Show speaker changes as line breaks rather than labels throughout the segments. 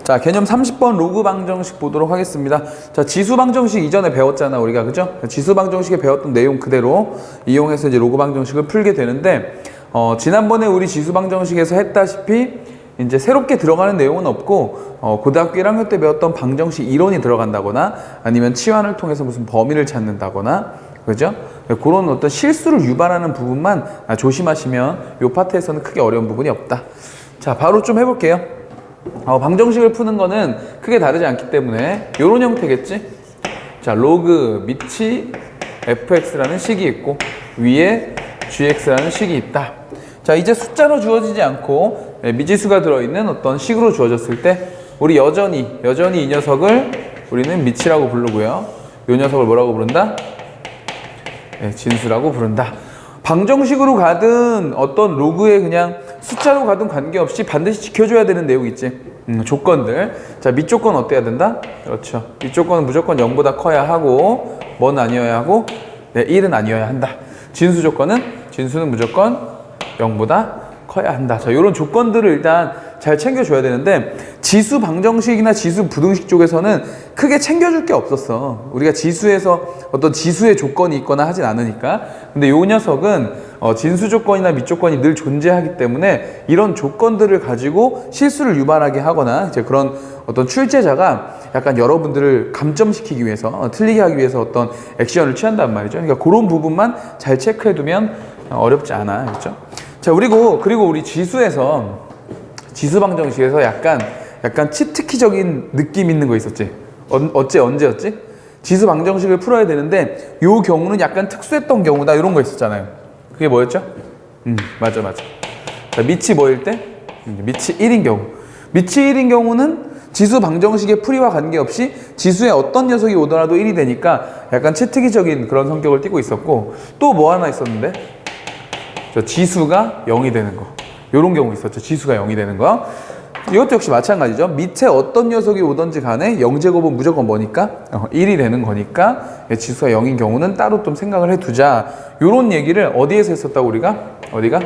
자, 개념 30번 로그 방정식 보도록 하겠습니다. 자, 지수 방정식 이전에 배웠잖아, 우리가. 그죠? 지수 방정식에 배웠던 내용 그대로 이용해서 이제 로그 방정식을 풀게 되는데, 지난번에 우리 지수 방정식에서 했다시피 이제 새롭게 들어가는 내용은 없고, 고등학교 1학년 때 배웠던 방정식 이론이 들어간다거나 아니면 치환을 통해서 무슨 범위를 찾는다거나, 그죠? 그런 어떤 실수를 유발하는 부분만 조심하시면 이 파트에서는 크게 어려운 부분이 없다. 자, 바로 좀 해볼게요. 방정식을 푸는 거는 크게 다르지 않기 때문에 이런 형태겠지? 자, 로그 밑이 fx라는 식이 있고 위에 gx라는 식이 있다. 자, 이제 숫자로 주어지지 않고 미지수가 들어있는 어떤 식으로 주어졌을 때 우리 여전히 이 녀석을 우리는 밑이라고 부르고요. 이 녀석을 뭐라고 부른다? 진수라고 부른다. 방정식으로 가든 어떤 로그에 그냥 숫자로 가든 관계없이 반드시 지켜줘야 되는 내용 있지. 조건들. 자, 밑조건 어때야 된다? 그렇죠. 밑조건은 무조건 0보다 커야 하고, 뭐는 아니어야 하고, 1은 아니어야 한다. 진수 조건은, 진수는 무조건 0보다 커야 한다. 자, 이런 조건들을 일단 잘 챙겨줘야 되는데, 지수 방정식이나 지수 부등식 쪽에서는 크게 챙겨줄 게 없었어. 우리가 지수에서 어떤 지수의 조건이 있거나 하진 않으니까. 근데 이 녀석은 진수 조건이나 밑조건이 늘 존재하기 때문에 이런 조건들을 가지고 실수를 유발하게 하거나 이제 그런 어떤 출제자가 약간 여러분들을 감점시키기 위해서, 틀리게 하기 위해서 어떤 액션을 취한단 말이죠. 그러니까 그런 부분만 잘 체크해두면 어렵지 않아. 그렇죠? 자, 그리고 우리 지수 방정식에서 약간 치트키적인 느낌 있는 거 있었지? 언제였지? 지수 방정식을 풀어야 되는데 요 경우는 약간 특수했던 경우다 이런 거 있었잖아요. 그게 뭐였죠? 맞아. 자, 밑이 뭐일 때? 밑이 1인 경우. 밑이 1인 경우는 지수 방정식의 풀이와 관계없이 지수에 어떤 녀석이 오더라도 1이 되니까 약간 치트키적인 그런 성격을 띠고 있었고, 또 뭐 하나 있었는데? 지수가 0이 되는 거. 요런 경우 있었죠. 지수가 0이 되는 거. 이것도 역시 마찬가지죠. 밑에 어떤 녀석이 오든지 간에 0제곱은 무조건 뭐니까? 1이 되는 거니까 지수가 0인 경우는 따로 좀 생각을 해두자. 요런 얘기를 어디에서 했었다고 우리가? 어디가?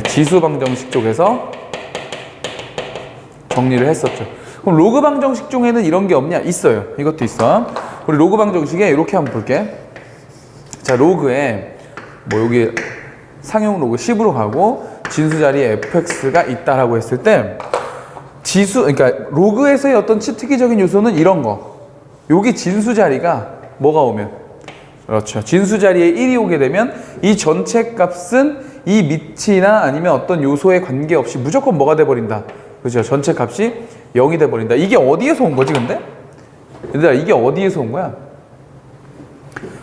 지수 방정식 쪽에서 정리를 했었죠. 그럼 로그 방정식 중에는 이런 게 없냐? 있어요. 이것도 있어. 우리 로그 방정식에 이렇게 한번 볼게. 자, 로그에 뭐 여기 상용 로그 10으로 가고 진수 자리에 fx가 있다라고 했을 때 그러니까 로그에서의 어떤 치트키적인 요소는 이런 거. 여기 진수 자리가 뭐가 오면? 그렇죠. 진수 자리에 1이 오게 되면 이 전체 값은 이 밑이나 아니면 어떤 요소에 관계없이 무조건 뭐가 돼버린다. 그렇죠. 전체 값이 0이 돼버린다. 이게 어디에서 온 거지 근데? 얘들아, 이게 어디에서 온 거야?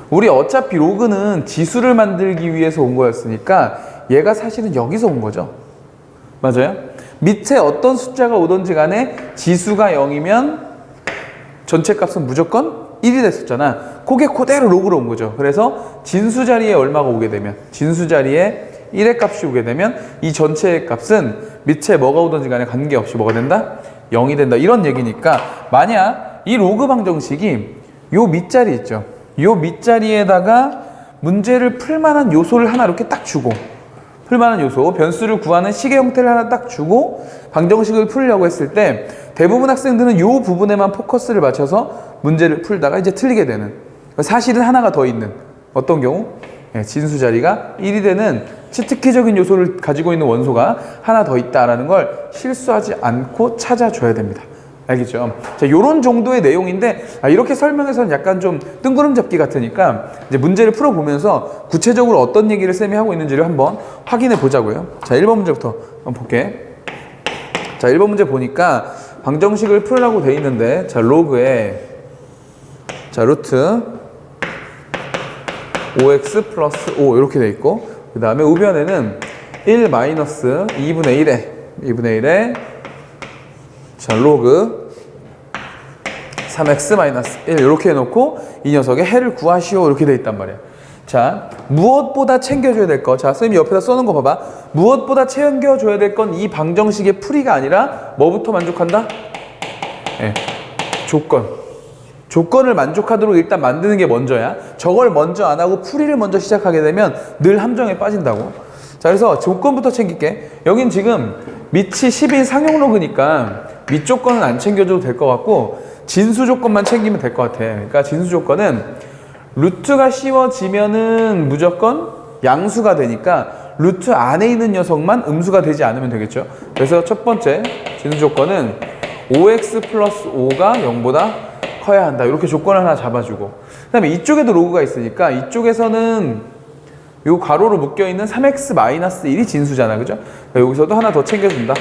우리 어차피 로그는 지수를 만들기 위해서 온 거였으니까 얘가 사실은 여기서 온 거죠. 맞아요? 밑에 어떤 숫자가 오든지 간에 지수가 0이면 전체 값은 무조건 1이 됐었잖아. 그게 그대로 로그로 온 거죠. 그래서 진수 자리에 얼마가 오게 되면, 진수 자리에 1의 값이 오게 되면 이 전체의 값은 밑에 뭐가 오든지 간에 관계없이 뭐가 된다? 0이 된다. 이런 얘기니까 만약 이 로그 방정식이 요 밑자리 있죠. 요 밑자리에다가 문제를 풀만한 요소를 하나 이렇게 딱 주고, 풀만한 요소, 변수를 구하는 식의 형태를 하나 딱 주고 방정식을 풀려고 했을 때 대부분 학생들은 요 부분에만 포커스를 맞춰서 문제를 풀다가 이제 틀리게 되는, 사실은 하나가 더 있는 어떤 경우? 진수 자리가 1이 되는 치트키적인 요소를 가지고 있는 원소가 하나 더 있다라는 걸 실수하지 않고 찾아줘야 됩니다. 알겠죠? 자, 요런 정도의 내용인데, 이렇게 설명해서는 약간 좀 뜬구름 잡기 같으니까, 이제 문제를 풀어보면서 구체적으로 어떤 얘기를 쌤이 하고 있는지를 한번 확인해 보자고요. 자, 1번 문제부터 한번 볼게. 자, 1번 문제 보니까 방정식을 풀으라고 돼 있는데, 자, 로그에, 자, 루트 5x 플러스 5 이렇게 돼 있고, 그 다음에 우변에는 1 마이너스 2분의 1에 자, 로그 3x 마이너스 1 이렇게 해놓고 이 녀석의 해를 구하시오 이렇게 돼 있단 말이야. 자, 무엇보다 챙겨줘야 될 거. 자, 선생님이 옆에다 써놓은 거 봐봐. 무엇보다 챙겨줘야 될 건 이 방정식의 풀이가 아니라 뭐부터 만족한다? 조건을 만족하도록 일단 만드는 게 먼저야. 저걸 먼저 안 하고 풀이를 먼저 시작하게 되면 늘 함정에 빠진다고. 자, 그래서 조건부터 챙길게. 여긴 지금 밑이 10인 상용 로그니까 밑조건은 안 챙겨줘도 될 것 같고 진수 조건만 챙기면 될 것 같아. 그러니까 진수 조건은 루트가 씌워지면은 무조건 양수가 되니까 루트 안에 있는 녀석만 음수가 되지 않으면 되겠죠. 그래서 첫 번째 진수 조건은 5x 플러스 5가 0보다 커야 한다. 이렇게 조건을 하나 잡아주고 그 다음에 이쪽에도 로그가 있으니까 이쪽에서는 요 가로로 묶여있는 3x 마이너스 1이 진수잖아. 그죠? 여기서도 하나 더 챙겨준다.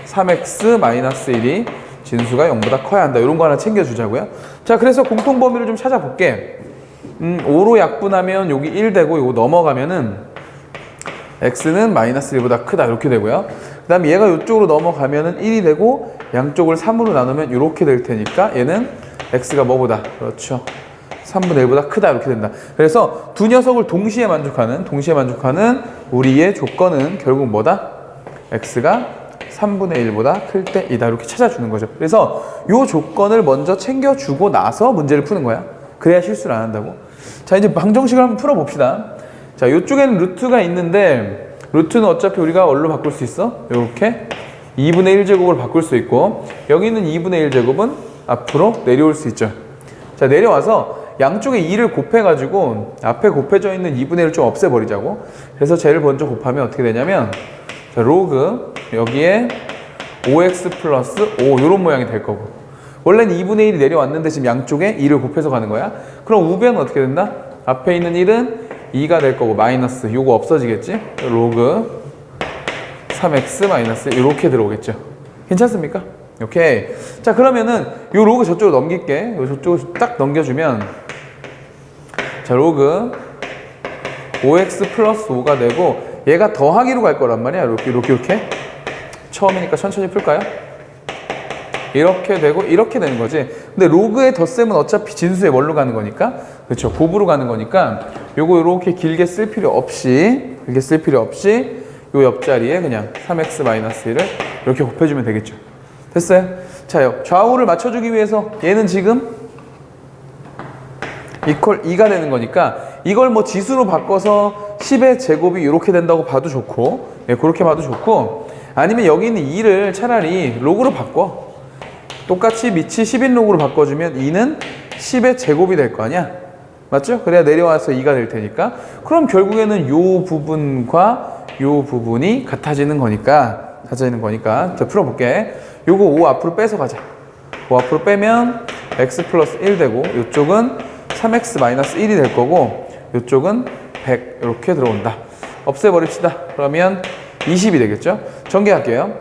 3x 마이너스 1이 진수가 0보다 커야 한다. 이런 거 하나 챙겨주자고요. 자, 그래서 공통 범위를 좀 찾아볼게. 5로 약분하면 여기 1 되고 이거 넘어가면은 x는 마이너스 1보다 크다. 이렇게 되고요. 그 다음에 얘가 이쪽으로 넘어가면은 1이 되고 양쪽을 3으로 나누면 이렇게 될 테니까 얘는 x가 뭐보다? 그렇죠. 3분의 1보다 크다. 이렇게 된다. 그래서 두 녀석을 동시에 만족하는 우리의 조건은 결국 뭐다? x가 3분의 1보다 클 때이다. 이렇게 찾아주는 거죠. 그래서 이 조건을 먼저 챙겨주고 나서 문제를 푸는 거야. 그래야 실수를 안 한다고. 자, 이제 방정식을 한번 풀어봅시다. 자, 이쪽에는 루트가 있는데 루트는 어차피 우리가 뭘로 바꿀 수 있어? 이렇게 2분의 1제곱으로 바꿀 수 있고 여기 있는 2분의 1제곱은 앞으로 내려올 수 있죠. 자, 내려와서 양쪽에 2를 곱해가지고 앞에 곱해져 있는 2분의 1을 좀 없애버리자고. 그래서 쟤를 먼저 곱하면 어떻게 되냐면 자, 로그 여기에 5x 플러스 5 이런 모양이 될 거고 원래는 2분의 1이 내려왔는데 지금 양쪽에 2를 곱해서 가는 거야. 그럼 우변은 어떻게 된다? 앞에 있는 1은 2가 될 거고 마이너스 요거 없어지겠지? 로그 3x 마이너스 이렇게 들어오겠죠. 괜찮습니까? 오케이. 자, 그러면은 요 로그 저쪽으로 넘길게. 요 저쪽으로 딱 넘겨주면 자, 로그 5x 플러스 5가 되고 얘가 더하기로 갈 거란 말이야. 이렇게 처음이니까 천천히 풀까요? 이렇게 되고 이렇게 되는 거지. 근데 로그의 덧셈은 어차피 진수에 뭘로 가는 거니까 그렇죠. 곱으로 가는 거니까 요거 이렇게 길게 쓸 필요 없이 요 옆자리에 그냥 3x-1을 이렇게 곱해주면 되겠죠. 됐어요? 자, 좌우를 맞춰주기 위해서 얘는 지금 이퀄 2가 되는 거니까 이걸 뭐 지수로 바꿔서 10의 제곱이 이렇게 된다고 봐도 좋고 예, 그렇게 봐도 좋고 아니면 여기 있는 2를 차라리 로그로 바꿔. 똑같이 밑이 10인 로그로 바꿔주면 2는 10의 제곱이 될 거 아니야? 맞죠? 그래야 내려와서 2가 될 테니까 그럼 결국에는 요 부분과 요 부분이 같아지는 거니까 자, 풀어볼게. 요거 5 앞으로 빼서 가자. 5 앞으로 빼면 x 플러스 1 되고 요쪽은 3x 마이너스 1이 될 거고 요쪽은 100 이렇게 들어온다. 없애버립시다. 그러면 20이 되겠죠? 전개할게요.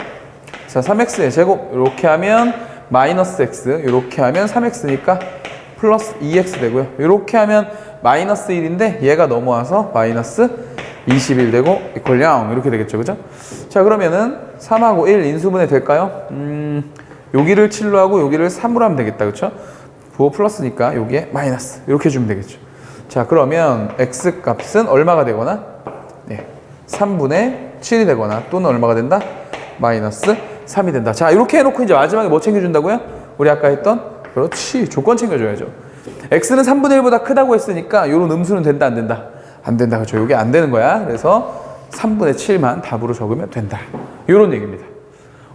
자, 3x의 제곱 이렇게 하면 마이너스 x 이렇게 하면 3x니까 플러스 2x 되고요. 이렇게 하면 마이너스 1인데 얘가 넘어와서 마이너스 21 되고 이퀄 0 이렇게 되겠죠. 그죠? 자, 그러면은 3하고 1 인수분해 될까요? 여기를 7로 하고 여기를 3으로 하면 되겠다. 그쵸? 부호 플러스니까 여기에 마이너스 이렇게 주면 되겠죠. 자, 그러면 x 값은 얼마가 되거나 네, 3분의 7이 되거나 또는 얼마가 된다? 마이너스 3이 된다. 자, 이렇게 해놓고 이제 마지막에 뭐 챙겨준다고요? 우리 아까 했던 그렇지 조건 챙겨줘야죠. x는 3분의 1보다 크다고 했으니까 요런 음수는 된다 안 된다? 안 된다. 그렇죠? 요게 안 되는 거야. 그래서 3분의 7만 답으로 적으면 된다. 요런 얘기입니다.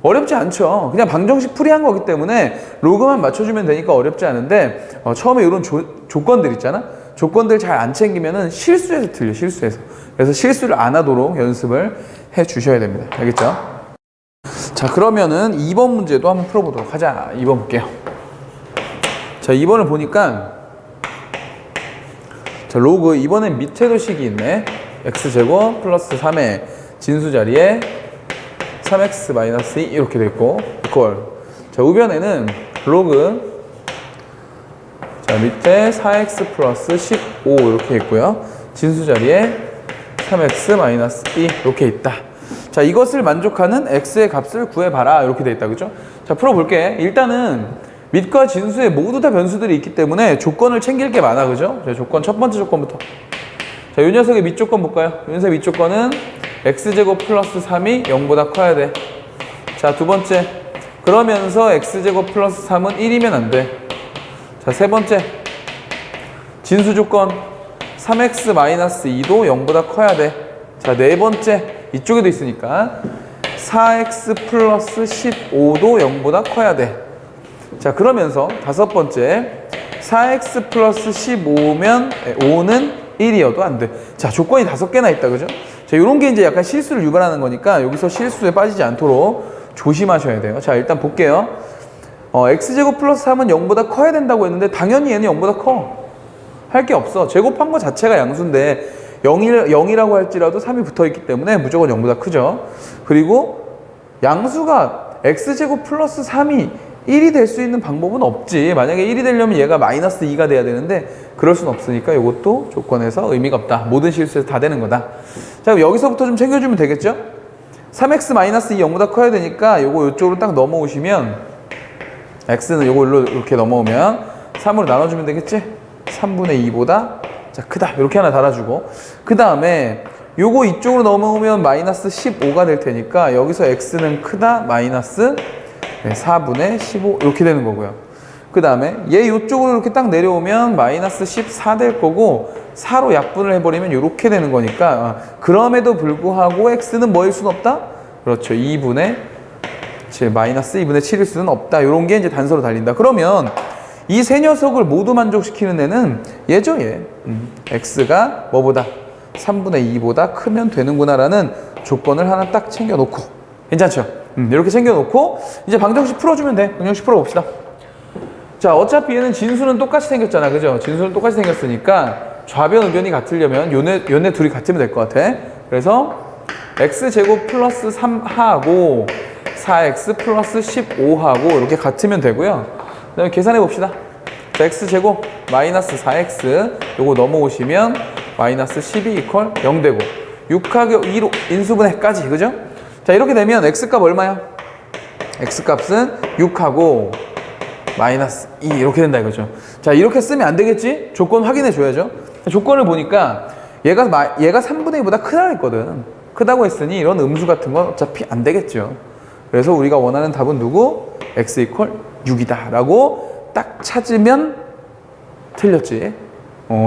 어렵지 않죠. 그냥 방정식 풀이한 거기 때문에 로그만 맞춰주면 되니까 어렵지 않은데 처음에 이런 조건들 있잖아. 조건들 잘 안 챙기면은 실수해서 틀려. 실수해서. 그래서 실수를 안 하도록 연습을 해 주셔야 됩니다. 알겠죠? 자, 그러면은 2번 문제도 한번 풀어보도록 하자. 2번 볼게요. 자, 2번을 보니까 자, 로그 이번엔 밑에도 식이 있네. x제곱 플러스 3의 진수 자리에 3x 마이너스 2 이렇게 됐고 이퀄. 자, 우변에는 로그 자, 밑에 4x 플러스 15 이렇게 있고요. 진수 자리에 3x 마이너스 2 이렇게 있다. 자, 이것을 만족하는 x의 값을 구해봐라 이렇게 돼 있다. 그죠? 자, 풀어볼게. 일단은 밑과 진수에 모두 다 변수들이 있기 때문에 조건을 챙길 게 많아. 그죠? 자, 조건 첫 번째 조건부터. 자, 이 녀석의 밑조건 볼까요? 이 녀석의 밑조건은 x제곱 플러스 3이 0보다 커야 돼. 자, 두 번째. 그러면서 x제곱 플러스 3은 1이면 안 돼. 자, 세 번째. 진수 조건 3x 마이너스 2도 0보다 커야 돼. 자, 네 번째. 이쪽에도 있으니까 4x 플러스 15도 0보다 커야 돼. 자, 그러면서 다섯 번째 4x 플러스 15면 5는 1이어도 안 돼. 자, 조건이 5개나 있다, 그죠? 자, 요런 게 이제 약간 실수를 유발하는 거니까 여기서 실수에 빠지지 않도록 조심하셔야 돼요. 자, 일단 볼게요. x제곱 플러스 3은 0보다 커야 된다고 했는데 당연히 얘는 0보다 커. 할 게 없어. 제곱한 거 자체가 양수인데 0이라고 할지라도 3이 붙어있기 때문에 무조건 0보다 크죠. 그리고 양수가 x제곱 플러스 3이 1이 될 수 있는 방법은 없지. 만약에 1이 되려면 얘가 마이너스 2가 돼야 되는데 그럴 순 없으니까 이것도 조건에서 의미가 없다. 모든 실수에서 다 되는 거다. 자, 그럼 여기서부터 좀 챙겨주면 되겠죠? 3x 마이너스 2 0보다 커야 되니까 요거 이쪽으로 딱 넘어오시면 x는 요걸로 이렇게 넘어오면 3으로 나눠주면 되겠지? 3분의 2보다 자, 크다. 이렇게 하나 달아주고 그 다음에 요거 이쪽으로 넘어오면 마이너스 15가 될 테니까 여기서 x는 크다 마이너스 4분의 15 이렇게 되는 거고요. 그 다음에 얘 이쪽으로 이렇게 딱 내려오면 마이너스 14 될 거고 4로 약분을 해버리면 이렇게 되는 거니까 그럼에도 불구하고 x는 뭐일 수는 없다? 그렇죠. 2분의 7 마이너스 2분의 7일 수는 없다. 이런 게 이제 단서로 달린다. 그러면 이 세 녀석을 모두 만족시키는 애는 얘죠, 얘. x가 뭐보다 3분의 2보다 크면 되는구나라는 조건을 하나 딱 챙겨놓고 괜찮죠? 이렇게 챙겨놓고 이제 방정식 풀어주면 돼. 방정식 풀어봅시다. 자, 어차피 얘는 진수는 똑같이 생겼잖아, 그죠? 진수는 똑같이 생겼으니까 좌변 의변이 같으려면 요네 둘이 같으면 될 것 같아. 그래서 x제곱 플러스 3하고 4x 플러스 15하고 이렇게 같으면 되고요. 그 다음에 계산해 봅시다. 자, x제곱 마이너스 4x 요거 넘어오시면 마이너스 12 이퀄 0 되고 6하고 2로 인수분해까지, 그죠? 자, 이렇게 되면 x값 얼마야? x값은 6하고 마이너스 2 이렇게 된다 이거죠. 자, 이렇게 쓰면 안 되겠지? 조건 확인해 줘야죠. 조건을 보니까 얘가 3분의 2보다 크다고 했거든. 크다고 했으니 이런 음수 같은 건 어차피 안 되겠죠. 그래서 우리가 원하는 답은 누구? x 이퀄 6이다 라고 딱 찾으면 틀렸지.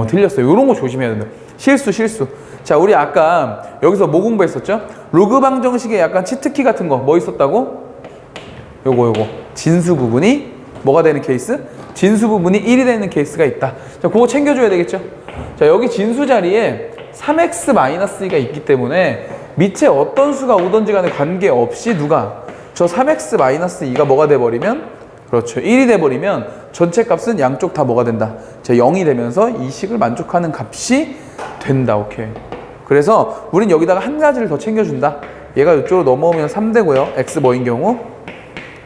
틀렸어요. 이런 거 조심해야 된다. 실수. 자, 우리 아까 여기서 뭐 공부했었죠? 로그 방정식에 약간 치트키 같은 거 뭐 있었다고? 요거 진수 부분이 뭐가 되는 케이스? 진수 부분이 1이 되는 케이스가 있다. 자, 그거 챙겨줘야 되겠죠? 자, 여기 진수 자리에 3x-2가 있기 때문에 밑에 어떤 수가 오던지 간에 관계없이 누가 저 3x-2가 뭐가 돼버리면 그렇죠. 1이 돼버리면 전체 값은 양쪽 다 뭐가 된다? 자, 0이 되면서 이 식을 만족하는 값이 된다. 오케이. 그래서 우린 여기다가 한 가지를 더 챙겨준다. 얘가 이쪽으로 넘어오면 3 되고요. x 뭐인 경우?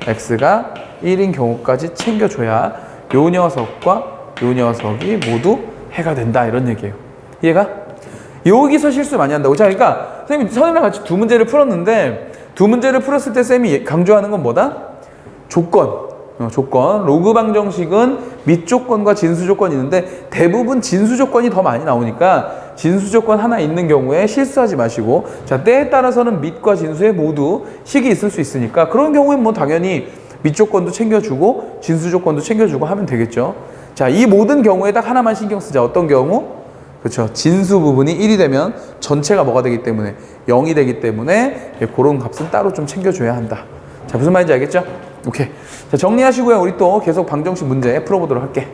x가 1인 경우까지 챙겨줘야 요 녀석과 요 녀석이 모두 해가 된다. 이런 얘기예요. 이해가? 여기서 실수 많이 한다고. 자, 그러니까 선생님이랑 같이 두 문제를 풀었는데 두 문제를 풀었을 때 쌤이 강조하는 건 뭐다? 조건. 로그 방정식은 밑조건과 진수조건이 있는데 대부분 진수조건이 더 많이 나오니까 진수조건 하나 있는 경우에 실수하지 마시고 자, 때에 따라서는 밑과 진수에 모두 식이 있을 수 있으니까 그런 경우엔 뭐 당연히 밑조건도 챙겨주고 진수조건도 챙겨주고 하면 되겠죠. 자, 이 모든 경우에 딱 하나만 신경 쓰자. 어떤 경우? 그렇죠. 진수 부분이 1이 되면 전체가 뭐가 되기 때문에 0이 되기 때문에 그런 값은 따로 좀 챙겨줘야 한다. 자, 무슨 말인지 알겠죠? 오케이. 자, 정리하시고요. 우리 또 계속 방정식 문제 풀어보도록 할게.